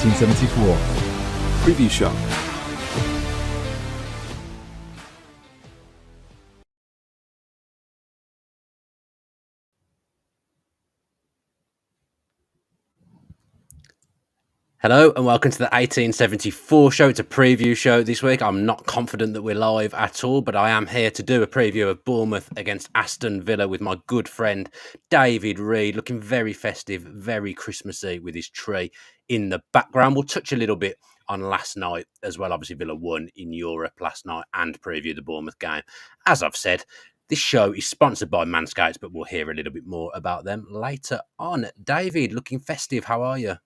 1874 Preview Show. Hello and welcome to the 1874 show. It's a preview show this week. I'm not confident that we're live at all, but I am here to do a preview of Bournemouth against Aston Villa with my good friend David Reed, looking very festive, very Christmassy with his tree in the background. We'll touch a little bit on last night as well. Obviously, Villa won in Europe last night and preview the Bournemouth game. As I've said, this show is sponsored by Manscaped, but we'll hear a little bit more about them later on. David, looking festive. How are you?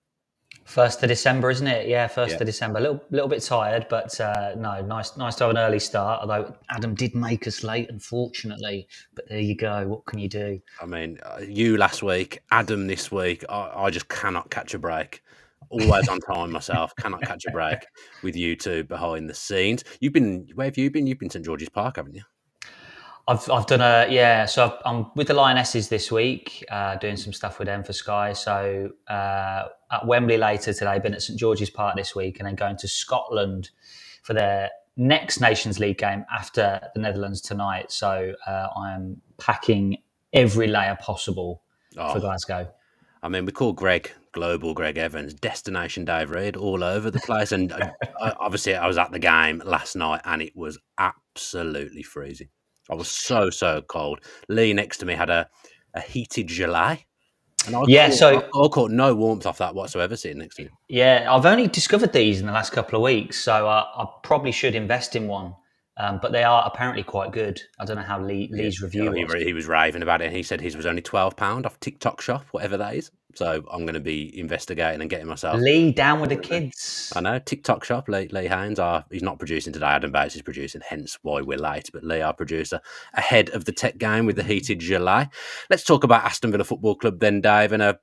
1st of December, isn't it? Yeah, 1st of December. A little bit tired, but no, nice to have an early start. Although Adam did make us late, unfortunately. But there you go. What can you do? I mean, you last week, Adam this week. I just cannot catch a break. Always on time myself. Cannot catch a break with you two behind the scenes. Where have you been? You've been St George's Park, haven't you? I've done so I'm with the Lionesses this week, doing some stuff with them for Sky. So at Wembley later today, been at St George's Park this week, and then going to Scotland for their next Nations League game after the Netherlands tonight. So I am packing every layer possible for Glasgow. I mean, we call Greg Global Greg Evans, Destination Dave Reed, all over the place. And obviously I was at the game last night and it was absolutely freezing. I was so cold. Lee next to me had a heated gilet. And I caught no warmth off that whatsoever sitting next to me. Yeah, I've only discovered these in the last couple of weeks, so I probably should invest in one. But they are apparently quite good. I don't know how Lee's review was. He was raving about it. And he said his was only £12 off TikTok shop, whatever that is. So I'm going to be investigating and getting myself. Lee, down with the kids. I know, TikTok shop, Lee Haynes. He's not producing today. Adam Bates is producing, hence why we're late. But Lee, our producer, ahead of the tech game with the heated July. Let's talk about Aston Villa Football Club then, Dave. And I'd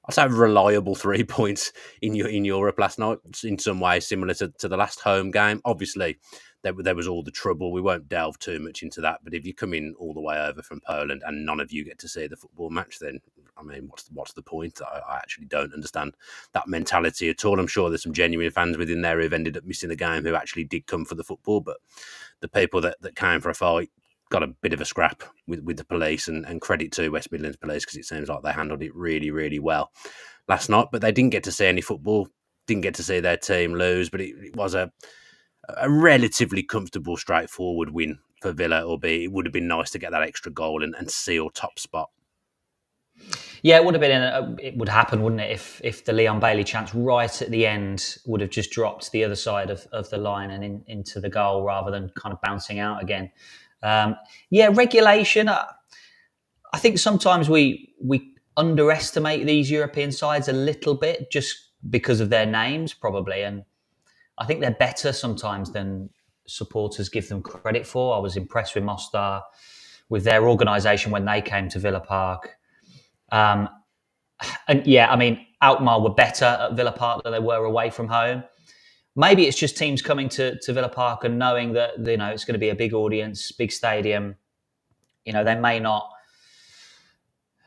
say reliable 3 points in Europe last night, in some ways similar to the last home game. Obviously, there was all the trouble. We won't delve too much into that. But if you come in all the way over from Poland and none of you get to see the football match, then, I mean, what's the point? I actually don't understand that mentality at all. I'm sure there's some genuine fans within there who've ended up missing the game who actually did come for the football. But the people that came for a fight got a bit of a scrap with the police, and credit to West Midlands Police because it seems like they handled it really, really well last night. But they didn't get to see any football, didn't get to see their team lose, but it was a relatively comfortable, straightforward win for Villa, albeit it would have been nice to get that extra goal and seal top spot. Yeah, it would have been. It would happen, wouldn't it? If the Leon Bailey chance right at the end would have just dropped to the other side of the line and into the goal rather than kind of bouncing out again. Regulation. I think sometimes we underestimate these European sides a little bit just because of their names, probably, and I think they're better sometimes than supporters give them credit for. I was impressed with Mostar, with their organisation when they came to Villa Park. And yeah, I mean, Alkmaar were better at Villa Park than they were away from home. Maybe it's just teams coming to Villa Park and knowing that, you know, it's going to be a big audience, big stadium. You know, they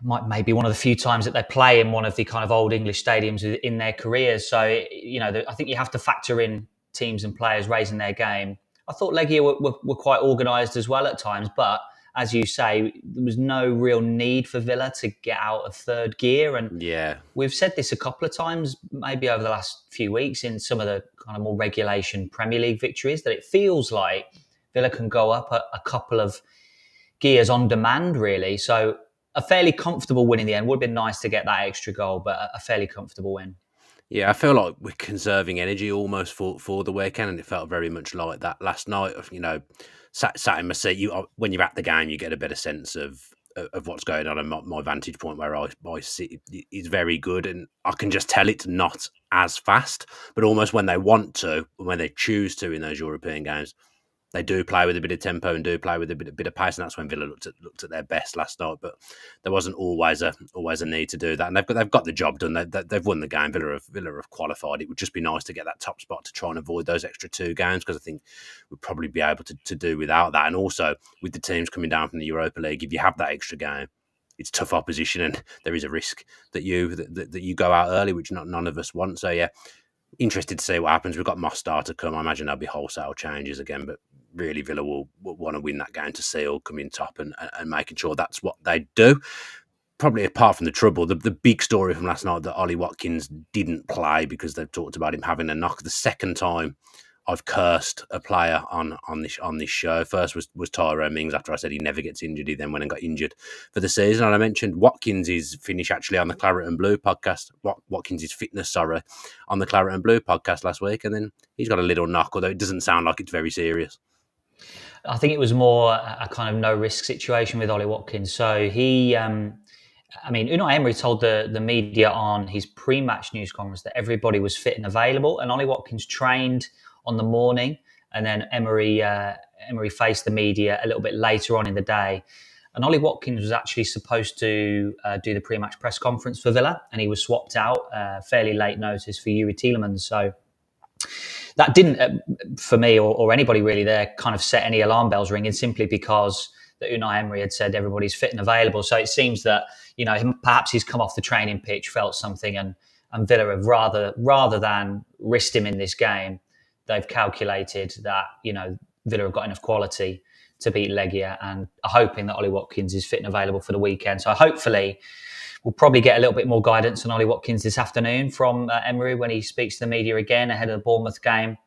might be one of the few times that they play in one of the kind of old English stadiums in their careers. So, you know, I think you have to factor in teams and players raising their game. I thought Legia were quite organised as well at times, but as you say, there was no real need for Villa to get out of third gear. And we've said this a couple of times, maybe over the last few weeks in some of the kind of more regulation Premier League victories, that it feels like Villa can go up a couple of gears on demand, really. So a fairly comfortable win in the end. Would have been nice to get that extra goal, but a fairly comfortable win. Yeah, I feel like we're conserving energy almost for the weekend, and it felt very much like that last night. You know, sat in my seat. When you're at the game, you get a better sense of what's going on. And my vantage point where I sit is very good, and I can just tell it's not as fast. But almost when they want to, when they choose to in those European games, they do play with a bit of tempo and do play with a bit of pace, and that's when Villa looked at their best last night. But there wasn't always a need to do that, and they've got the job done. They've won the game. Villa have qualified. It would just be nice to get that top spot to try and avoid those extra 2 games, because I think we'll probably be able to do without that. And also with the teams coming down from the Europa League, if you have that extra game, it's tough opposition, and there is a risk that you go out early, which none of us want. So yeah, interested to see what happens. We've got Mostar to come. I imagine there'll be wholesale changes again, but really Villa will want to win that game to seal, come in top, and making sure that's what they do. Probably apart from the trouble, the big story from last night that Ollie Watkins didn't play because they've talked about him having a knock. The second time I've cursed a player on this show. First was Tyrone Mings after I said he never gets injured. He then went and got injured for the season. And I mentioned Watkins' finish actually on the Claret and Blue podcast. Watkins' fitness, on the Claret and Blue podcast last week. And then he's got a little knock, although it doesn't sound like it's very serious. I think it was more a kind of no-risk situation with Ollie Watkins. So he... Unai Emery told the media on his pre-match news conference that everybody was fit and available, and Ollie Watkins trained on the morning, and then Emery faced the media a little bit later on in the day. And Ollie Watkins was actually supposed to do the pre-match press conference for Villa, and he was swapped out fairly late notice for Youri Tielemans. So that didn't, for me or anybody really there, kind of set any alarm bells ringing, simply because that Unai Emery had said everybody's fit and available. So it seems that, perhaps he's come off the training pitch, felt something, and Villa have rather than risk him in this game, they've calculated that, Villa have got enough quality to beat Legia and are hoping that Ollie Watkins is fit and available for the weekend. So hopefully we'll probably get a little bit more guidance on Ollie Watkins this afternoon from Emery when he speaks to the media again ahead of the Bournemouth game.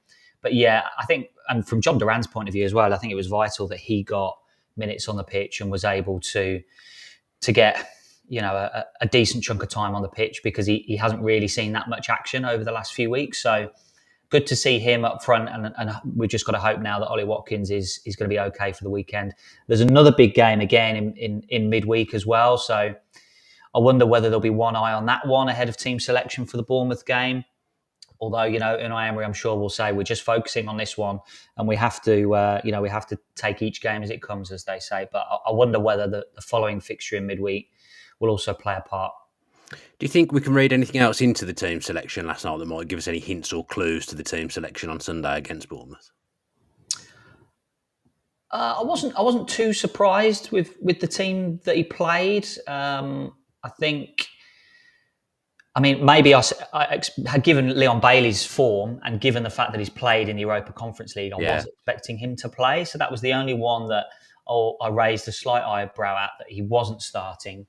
But yeah, I think, and from John Duran's point of view as well, I think it was vital that he got minutes on the pitch and was able to get a decent chunk of time on the pitch, because he hasn't really seen that much action over the last few weeks. So good to see him up front, and we've just got to hope now that Ollie Watkins is going to be okay for the weekend. There's another big game again in midweek as well, so I wonder whether there'll be one eye on that one ahead of team selection for the Bournemouth game. Although, Unai Emery, I'm sure, will say we're just focusing on this one, and we have to, we have to take each game as it comes, as they say. But I wonder whether the following fixture in midweek will also play a part. Do you think we can read anything else into the team selection last night that might give us any hints or clues to the team selection on Sunday against Bournemouth? I wasn't too surprised with the team that he played. I think. Maybe I had given Leon Bailey's form, and given the fact that he's played in the Europa Conference League, I was expecting him to play. So that was the only one that I raised a slight eyebrow at, that he wasn't starting.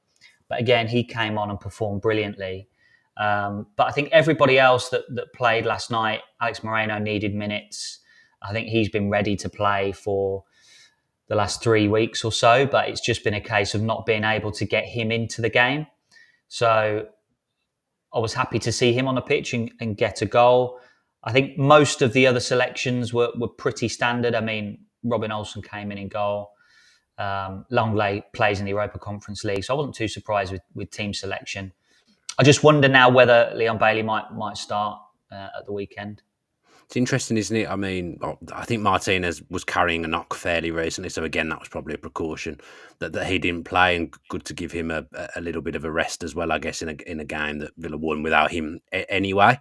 But again, he came on and performed brilliantly. But I think everybody else that played last night, Alex Moreno needed minutes. I think he's been ready to play for the last 3 weeks or so, but it's just been a case of not being able to get him into the game. So I was happy to see him on the pitch and get a goal. I think most of the other selections were pretty standard. Robin Olsen came in goal. Longley plays in the Europa Conference League, so I wasn't too surprised with team selection. I just wonder now whether Leon Bailey might start at the weekend. It's interesting, isn't it? I think Martinez was carrying a knock fairly recently, so again, that was probably a precaution that he didn't play, and good to give him a little bit of a rest as well, I guess, in a game that Villa won without him anyway. I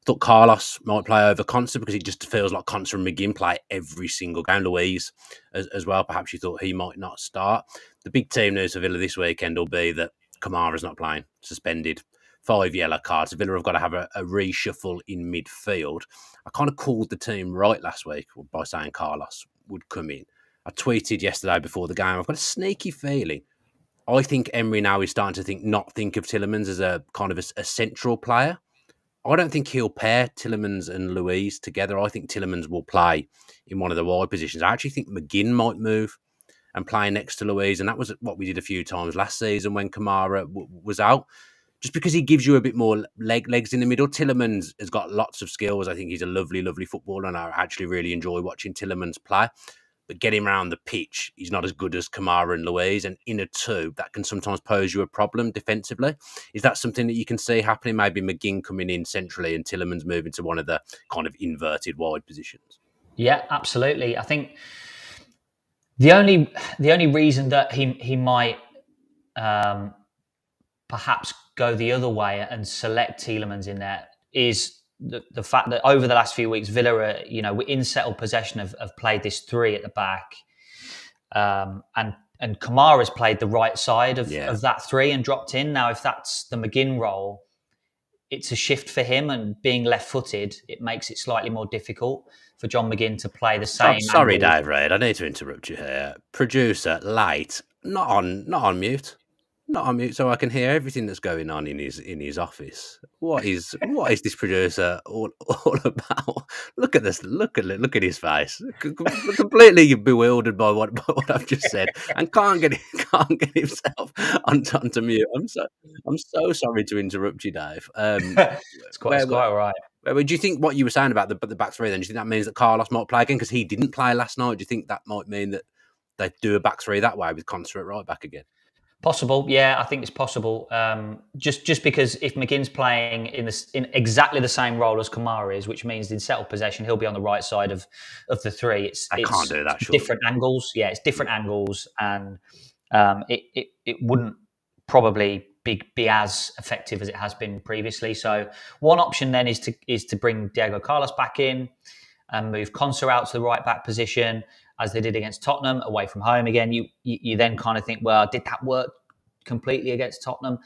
thought Carlos might play over Conser, because it just feels like Conser and McGinn play every single game. Louise as well, perhaps you thought he might not start. The big team news for Villa this weekend will be that Kamara's not playing, suspended. 5 yellow cards. Villa have got to have a reshuffle in midfield. I kind of called the team right last week by saying Carlos would come in. I tweeted yesterday before the game, I've got a sneaky feeling. I think Emery now is starting to not think of Tielemans as a kind of a central player. I don't think he'll pair Tielemans and Louise together. I think Tielemans will play in one of the wide positions. I actually think McGinn might move and play next to Louise, and that was what we did a few times last season when Kamara was out. Just because he gives you a bit more legs in the middle. Tielemans has got lots of skills. I think he's a lovely, lovely footballer, and I actually really enjoy watching Tielemans play. But getting around the pitch, he's not as good as Kamara and Louise. And in a two, that can sometimes pose you a problem defensively. Is that something that you can see happening? Maybe McGinn coming in centrally and Tielemans moving to one of the kind of inverted wide positions? Yeah, absolutely. I think the only reason that he might perhaps go the other way and select Tielemans in there is the fact that over the last few weeks, Villa are, we're in settled possession, have played this three at the back. And and Kamara's played the right side of Yeah. that three and dropped in. Now, if that's the McGinn role, it's a shift for him, and being left-footed, it makes it slightly more difficult for John McGinn to play the same Sorry, angles. Dave Reid. I need to interrupt you here. Producer, light, not on mute. Not on mute, so I can hear everything that's going on in his office. What is this producer all about? Look at this. Look at his face. Completely bewildered by what I've just said, and can't get himself onto mute. I'm so sorry to interrupt you, Dave. It's quite all right. Do you think what you were saying about the back three? Then do you think that means that Carlos might play again because he didn't play last night? Do you think that might mean that they do a back three that way with Concert right back again? Possible, yeah, I think it's possible. Just because if McGinn's playing in exactly the same role as Kamara is, which means in settled possession he'll be on the right side of the three. It's can't do that. Surely. Different angles, yeah, it's different angles, and it wouldn't probably be as effective as it has been previously. So one option then is to bring Diego Carlos back in and move Konsa out to the right back position, as they did against Tottenham, away from home again. You then kind of think, well, did that work completely against Tottenham?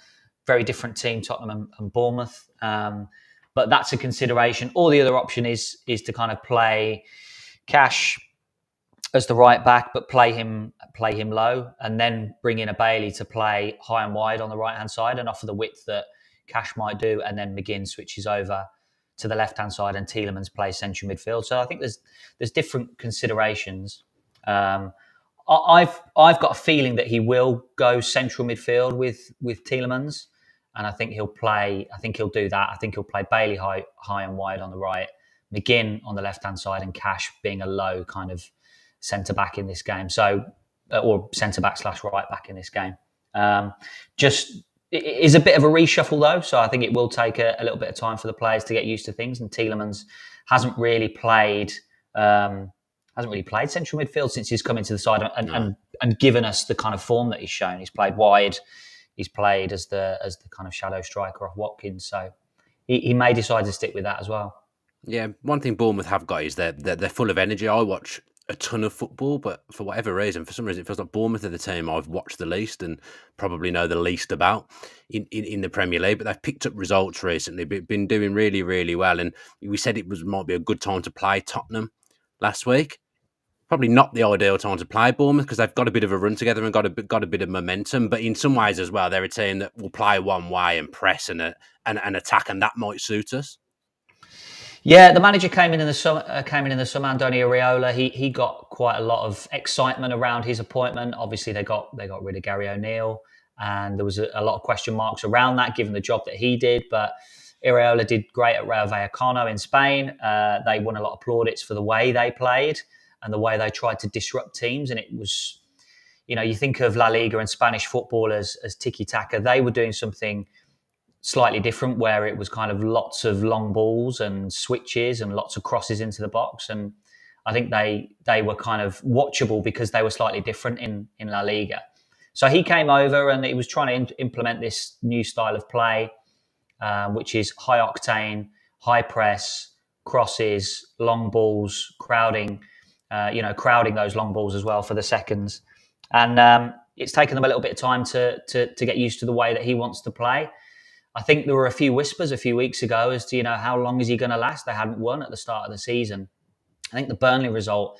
Very different team, Tottenham and Bournemouth. But that's a consideration. Or the other option is to kind of play Cash as the right back, but play him low, and then bring in a Bailey to play high and wide on the right hand side and offer the width that Cash might do, and then McGinn switches over to the left-hand side and Tielemans plays central midfield. So I think there's different considerations. I've got a feeling that he will go central midfield with Tielemans, and I think he'll do that. I think he'll play Bailey high and wide on the right, McGinn on the left-hand side, and Cash being a low kind of centre-back in this game. So, or centre-back / right-back in this game. It is a bit of a reshuffle though, so I think it will take a little bit of time for the players to get used to things. And Tielemans hasn't really played central midfield since he's come into the side and given us the kind of form that he's shown. He's played wide, he's played as the kind of shadow striker off Watkins, so he may decide to stick with that as well. Yeah, one thing Bournemouth have got is they're full of energy. I watch a ton of football, but for whatever reason, for some reason, it feels like Bournemouth are the team I've watched the least and probably know the least about in the Premier League. But they've picked up results recently, been doing really, really well. And we said might be a good time to play Tottenham last week. Probably not the ideal time to play Bournemouth because they've got a bit of a run together and got a bit of momentum. But in some ways as well, they're a team that will play one way and press and attack, and that might suit us. Yeah, the manager came in the summer. Andoni Areola. He got quite a lot of excitement around his appointment. Obviously, they got rid of Gary O'Neill, and there was a lot of question marks around that, given the job that he did. But Areola did great at Rayo Vallecano in Spain. They won a lot of plaudits for the way they played and the way they tried to disrupt teams. And it was, you think of La Liga and Spanish football as tiki-taka. They were doing something slightly different, where it was kind of lots of long balls and switches and lots of crosses into the box. And I think they were kind of watchable because they were slightly different in La Liga. So he came over and he was trying to implement this new style of play, which is high octane, high press, crosses, long balls, crowding those long balls as well for the seconds. And it's taken them a little bit of time to get used to the way that he wants to play. I think there were a few whispers a few weeks ago as to, how long is he going to last? They hadn't won at the start of the season. I think the Burnley result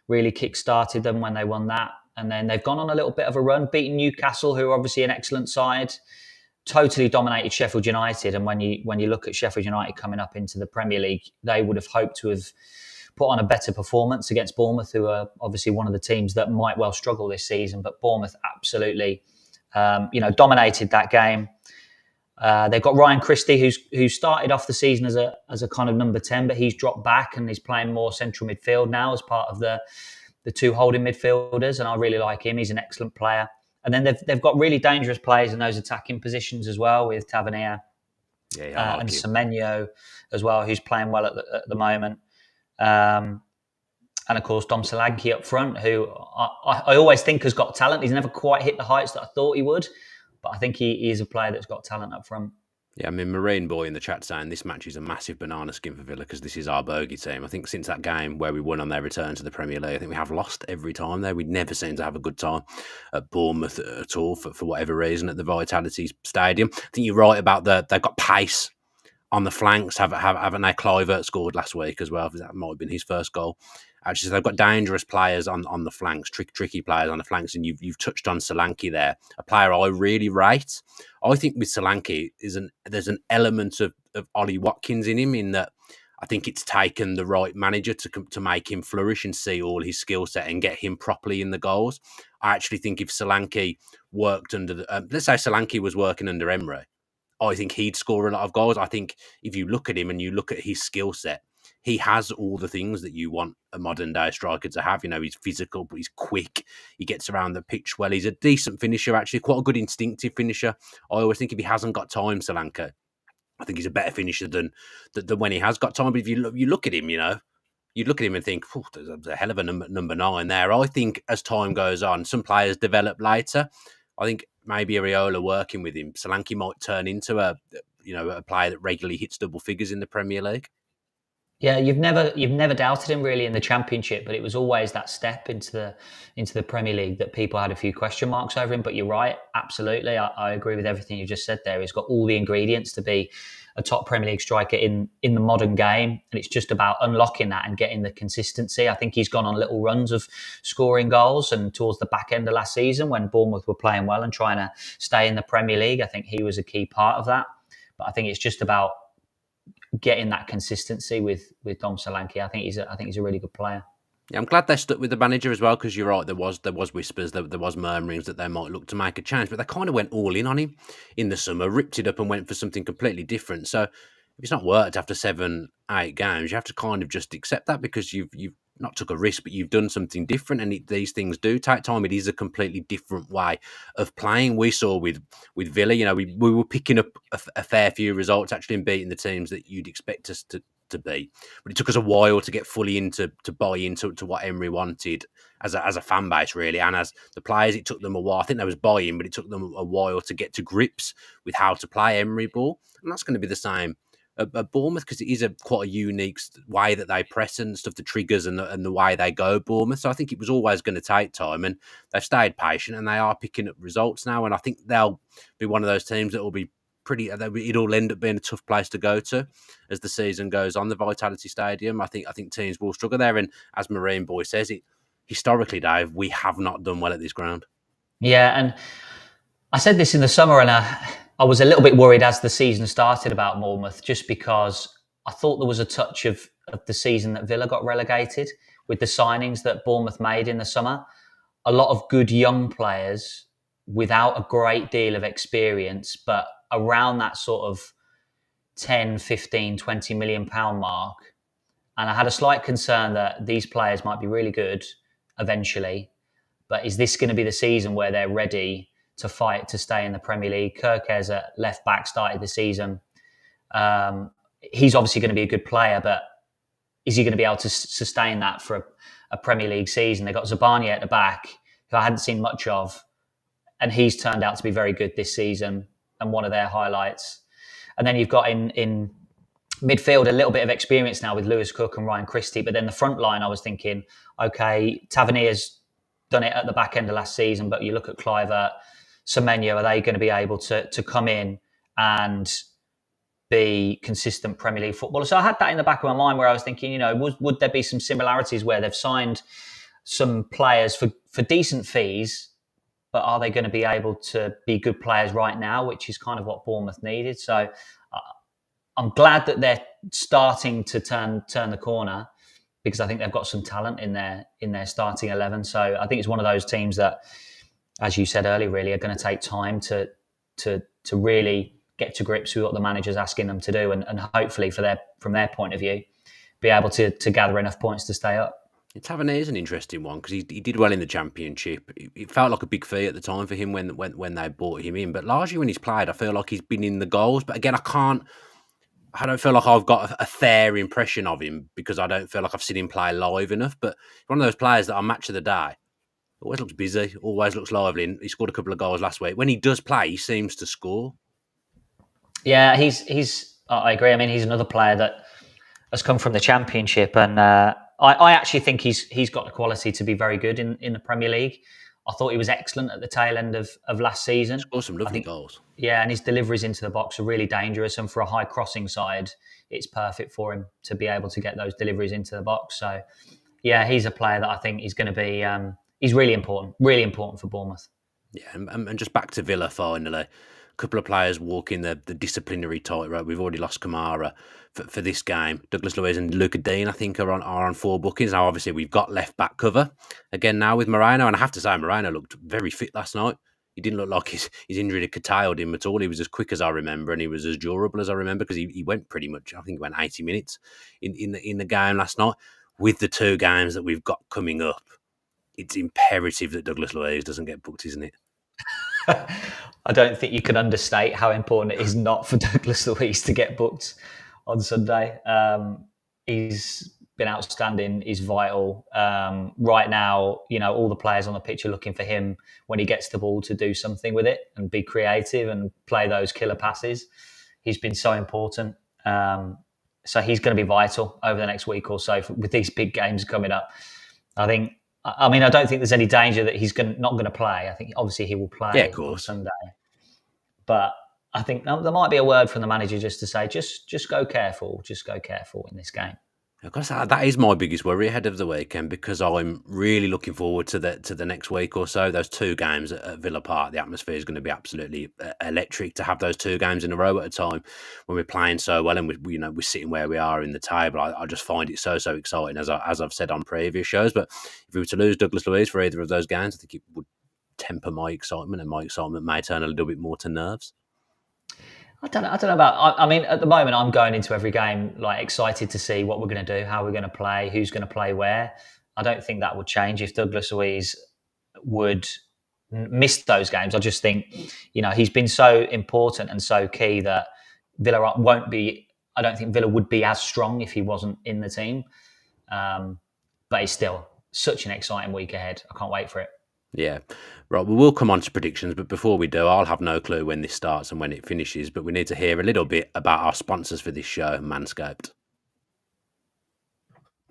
really kick-started them when they won that. And then they've gone on a little bit of a run, beating Newcastle, who are obviously an excellent side, totally dominated Sheffield United. And when you look at Sheffield United coming up into the Premier League, they would have hoped to have put on a better performance against Bournemouth, who are obviously one of the teams that might well struggle this season. But Bournemouth absolutely, dominated that game. They've got Ryan Christie, who started off the season as a kind of number 10, but he's dropped back and he's playing more central midfield now as part of the two holding midfielders, and I really like him. He's an excellent player. And then they've got really dangerous players in those attacking positions as well, with Tavernier and Semenyo as well, who's playing well at the moment. And of course, Dom Solanke up front, who I always think has got talent. He's never quite hit the heights that I thought he would, but I think he is a player that's got talent up front. Yeah, I mean, Marine Boy in the chat saying this match is a massive banana skin for Villa because this is our bogey team. I think since that game where we won on their return to the Premier League, I think we have lost every time there. We never seem to have a good time at Bournemouth at all for whatever reason at the Vitality Stadium. I think you're right about they've got pace on the flanks. Haven't they? Kluivert scored last week as well. That might have been his first goal. Actually, so they've got dangerous players on the flanks, tricky players on the flanks, and you've touched on Solanke there, a player I really rate. I think with Solanke there's an element of Ollie Watkins in him, in that I think it's taken the right manager to make him flourish and see all his skill set and get him properly in the goals. I actually think if Solanke worked under let's say Solanke was working under Emery, I think he'd score a lot of goals. I think if you look at him and you look at his skill set, he has all the things that you want a modern day striker to have. You know, he's physical, but he's quick. He gets around the pitch well. He's a decent finisher, actually, quite a good instinctive finisher. I always think if he hasn't got time, Solanke, I think he's a better finisher than when he has got time. But if you look at him, you look at him and think, there's a hell of a number 9 there. I think as time goes on, some players develop later. I think maybe Areola working with him, Solanke might turn into a player that regularly hits double figures in the Premier League. Yeah, you've never doubted him really in the Championship, but it was always that step into the Premier League that people had a few question marks over him. But you're right, absolutely, I agree with everything you just said there. He's got all the ingredients to be a top Premier League striker in the modern game, and it's just about unlocking that and getting the consistency. I think he's gone on little runs of scoring goals, and towards the back end of last season when Bournemouth were playing well and trying to stay in the Premier League, I think he was a key part of that. But I think it's just about getting that consistency with Dom Solanke. I think he's a really good player. Yeah, I'm glad they stuck with the manager as well, because you're right, there was whispers, there was murmurings that they might look to make a change, but they kind of went all in on him in the summer, ripped it up and went for something completely different. So if it's not worked after 7-8 games, you have to kind of just accept that, because you've not took a risk, but you've done something different, and these things do take time. It is a completely different way of playing. We saw with Villa, we were picking up a fair few results actually and beating the teams that you'd expect us to beat, but it took us a while to get fully to buy into what Emery wanted as a fan base, really, and as the players. It took them a while. I think there was buy-in, but it took them a while to get to grips with how to play Emery ball, and that's going to be the same at Bournemouth, because it is quite a unique way that they press and stuff, the triggers and the way they go, Bournemouth. So I think it was always going to take time, and they've stayed patient, and they are picking up results now, and I think they'll be one of those teams that will be it'll end up being a tough place to go to as the season goes on. The Vitality Stadium, I think teams will struggle there, and as Marine Boy says, it historically, Dave, we have not done well at this ground. Yeah, and I said this in the summer, and I was a little bit worried as the season started about Bournemouth, just because I thought there was a touch of the season that Villa got relegated with the signings that Bournemouth made in the summer. A lot of good young players without a great deal of experience, but around that sort of 10, 15, 20 million pound mark. And I had a slight concern that these players might be really good eventually, but is this going to be the season where they're ready to fight to stay in the Premier League? Kerkez at left back started the season. He's obviously going to be a good player, but is he going to be able to sustain that for a Premier League season? They've got Zabani at the back, who I hadn't seen much of, and he's turned out to be very good this season and one of their highlights. And then you've got in midfield a little bit of experience now with Lewis Cook and Ryan Christie, but then the front line, I was thinking, okay, Tavernier's done it at the back end of last season, but you look at Kluivert, Semenyo, are they going to be able to come in and be consistent Premier League footballers? So I had that in the back of my mind, where I was thinking, would there be some similarities where they've signed some players for decent fees, but are they going to be able to be good players right now, which is kind of what Bournemouth needed. So I'm glad that they're starting to turn the corner, because I think they've got some talent in their starting 11. So I think it's one of those teams that, as you said earlier, really are going to take time to really get to grips with what the manager's asking them to do, and hopefully from their point of view, be able to gather enough points to stay up. Tavernier is an interesting one, because he did well in the Championship. It felt like a big fee at the time for him when they brought him in. But largely when he's played, I feel like he's been in the goals. But again, I don't feel like I've got a fair impression of him, because I don't feel like I've seen him play live enough. But one of those players that on Match of the Day always looks busy, always looks lively. And he scored a couple of goals last week. When he does play, he seems to score. Yeah, I agree. I mean, he's another player that has come from the Championship, and I actually think he's got the quality to be very good in the Premier League. I thought he was excellent at the tail end of last season. Scored some I lovely think, goals. yeah, and his deliveries into the box are really dangerous, and for a high crossing side, it's perfect for him to be able to get those deliveries into the box. So, yeah, he's a player that I think is going to be he's really important for Bournemouth. Yeah, and just back to Villa finally. A couple of players walking the disciplinary tightrope. We've already lost Kamara for this game. Douglas Luiz and Luca Dean, I think, are on 4 bookings. Now, obviously, we've got left back cover again now with Moreno. And I have to say, Moreno looked very fit last night. He didn't look like his injury had curtailed him at all. He was as quick as I remember, and he was as durable as I remember because he went pretty much, I think he went 80 minutes in the game last night. With the 2 games that we've got coming up, it's imperative that Douglas Luiz doesn't get booked, isn't it? I don't think you can understate how important it is not for Douglas Luiz to get booked on Sunday. He's been outstanding. He's vital. Right now, all the players on the pitch are looking for him when he gets the ball to do something with it and be creative and play those killer passes. He's been so important. So he's going to be vital over the next week or so with these big games coming up. I don't think there's any danger that he's not going to play. I think obviously he will play on Sunday. But I think there might be a word from the manager just to say, just go careful. Just go careful in this game. I've got to say, that is my biggest worry ahead of the weekend because I'm really looking forward to the next week or so. Those 2 games at Villa Park, the atmosphere is going to be absolutely electric. To have those 2 games in a row at a time when we're playing so well and we're sitting where we are in the table, I just find it so exciting. As I've said on previous shows, but if we were to lose Douglas Luiz for either of those games, I think it would temper my excitement, and my excitement may turn a little bit more to nerves. I don't know about. I mean, at the moment, I'm going into every game like excited to see what we're going to do, how we're going to play, who's going to play where. I don't think that would change if Douglas Luiz would miss those games. I just think, he's been so important and so key that Villa won't be. I don't think Villa would be as strong if he wasn't in the team. But it's still such an exciting week ahead. I can't wait for it. Yeah. Right, we will come on to predictions, but before we do, I'll have no clue when this starts and when it finishes, but we need to hear a little bit about our sponsors for this show, Manscaped.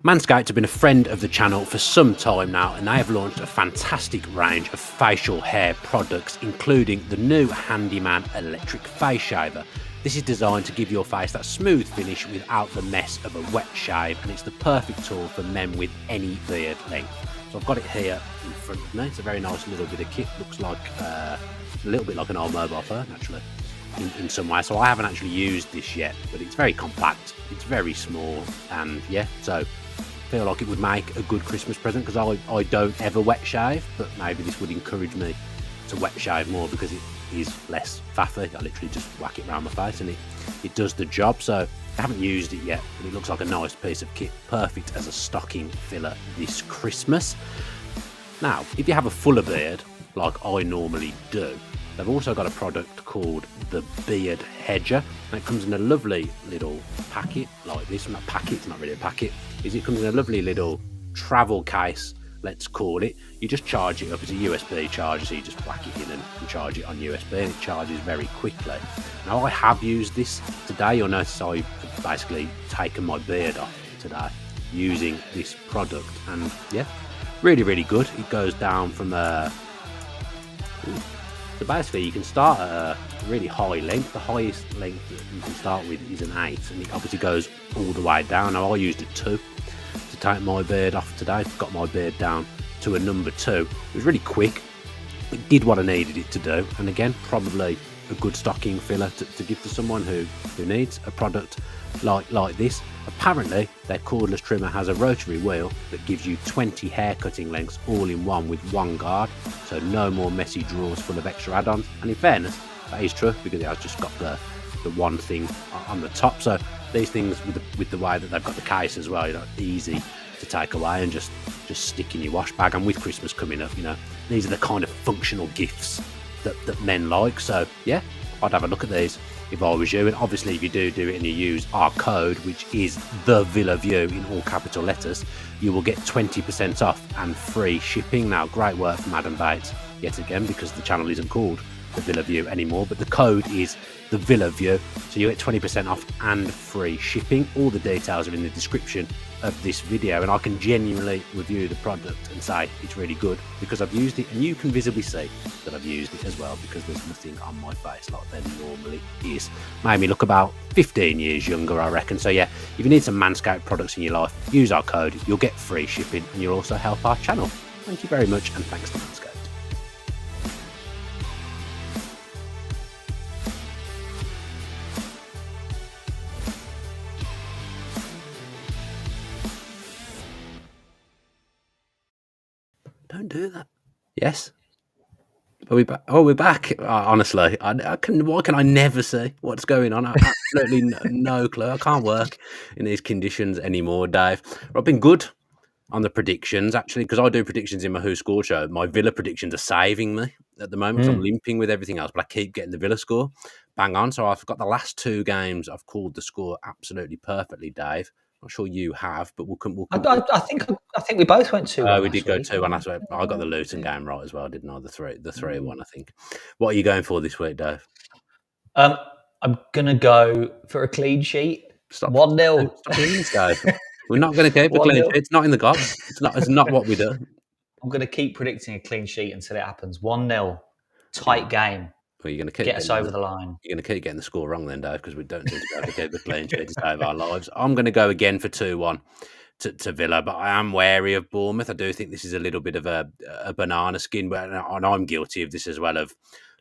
Manscaped have been a friend of the channel for some time now, and they have launched a fantastic range of facial hair products, including the new Handyman electric face shaver. This is designed to give your face that smooth finish without the mess of a wet shave, and it's the perfect tool for men with any beard length. So I've got it here in front of me. It's a very nice little bit of kit. Looks like a little bit like an old mobile phone, actually, in some way. So I haven't actually used this yet, but it's very compact. It's very small, and so I feel like it would make a good Christmas present because I don't ever wet shave, but maybe this would encourage me to wet shave more because it is less faffy. I literally just whack it around my face and it does the job. So I haven't used it yet, but it looks like a nice piece of kit, perfect as a stocking filler this Christmas. Now, if you have a fuller beard, like I normally do, they've also got a product called the Beard Hedger, and it comes in a lovely little packet like this. Not packet, it's not really a packet. It comes in a lovely little travel case, let's call it. You just charge it up. It's a USB charger, so you just whack it in and charge it on USB, and it charges very quickly. Now, I have used this today. You'll notice I've basically taken my beard off today using this product, and really, really good. It goes down from so basically you can start at a really high length. The highest length that you can start with is an 8, and it obviously goes all the way down. Now, I used a 2 to take my beard off today. Got my beard down to a number 2. It was really quick. It did what I needed it to do, and again, probably a good stocking filler to give to someone who needs a product like this. Apparently, their cordless trimmer has a rotary wheel that gives you 20 hair cutting lengths all in one with one guard, so no more messy drawers full of extra add-ons. And in fairness, that is true because it has just got the one thing on the top. So these things, with the way that they've got the case as well, easy to take away and just stick in your wash bag. And with Christmas coming up, these are the kind of functional gifts that men like. So I'd have a look at these if I was you. And obviously, if you do it and you use our code, which is the Villa View in all capital letters, you will get 20% off and free shipping. Now, great work from Adam Bates yet again, because the channel isn't called the Villa View anymore, but the code is the Villa View, so you get 20% off and free shipping. All the details are in the description of this video, and I can genuinely review the product and say it's really good because I've used it, and you can visibly see that I've used it as well because there's nothing on my face like there normally is. Made me look about 15 years younger, I reckon. So yeah, if you need some Manscaped products in your life, use our code, you'll get free shipping, and you'll also help our channel. Thank you very much, and thanks to Manscaped. Don't do that. Yes. Are we back? Oh, we're back. Honestly, why can I never see what's going on? I absolutely no clue. I can't work in these conditions anymore, Dave. I've been good on the predictions, actually, because I do predictions in my Who Scored show. My Villa predictions are saving me at the moment because I'm limping with everything else, but I keep getting the Villa score bang on. So I've got the last two games. I've called the score absolutely perfectly, Dave. Not sure you have, but we'll come. I think we both went 2-1. We did go 2-1 last week. I got the Luton game right as well, didn't I? The 3-1, I think. What are you going for this week, Dave? I'm gonna go for a clean sheet. 1-0. Stop, Dave. We're not going to keep a clean sheet. It's not in the gob. It's not what we do. I'm going to keep predicting a clean sheet until it happens. 1-0, tight game. Well, you're going to get us over the line. You're going to keep getting the score wrong then, Dave, because we don't seem to be able to keep a clean sheet to save our lives. I'm going to go again for 2-1 to Villa, but I am wary of Bournemouth. I do think this is a little bit of a banana skin, and I'm guilty of this as well, of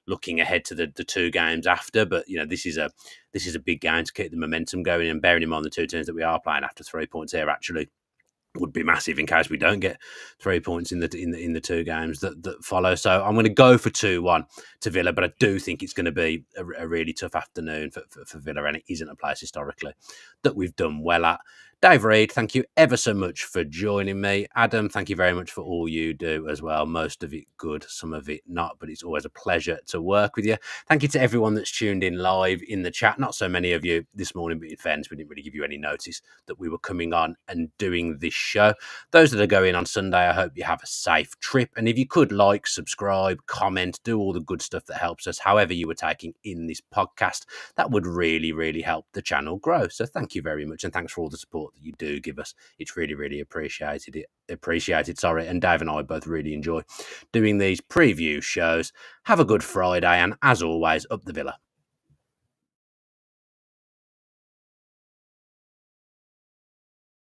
looking ahead to the two games after. But this is a big game to keep the momentum going, and bearing in mind the two teams that we are playing after 3 points here actually would be massive in case we don't get 3 points in the two games that follow. So I'm going to go for 2-1 to Villa, but I do think it's going to be a really tough afternoon for Villa, and it isn't a place historically that we've done well at. Dave Reed, thank you ever so much for joining me. Adam, thank you very much for all you do as well. Most of it good, some of it not, but it's always a pleasure to work with you. Thank you to everyone that's tuned in live in the chat. Not so many of you this morning, but in fairness, we didn't really give you any notice that we were coming on and doing this show. Those that are going on Sunday, I hope you have a safe trip. And if you could like, subscribe, comment, do all the good stuff that helps us, however you were taking in this podcast, that would really, really help the channel grow. So thank you very much. And thanks for all the support that you do give us. It's really, really appreciated. And Dave and I both really enjoy doing these preview shows. Have a good Friday, and as always, up the Villa.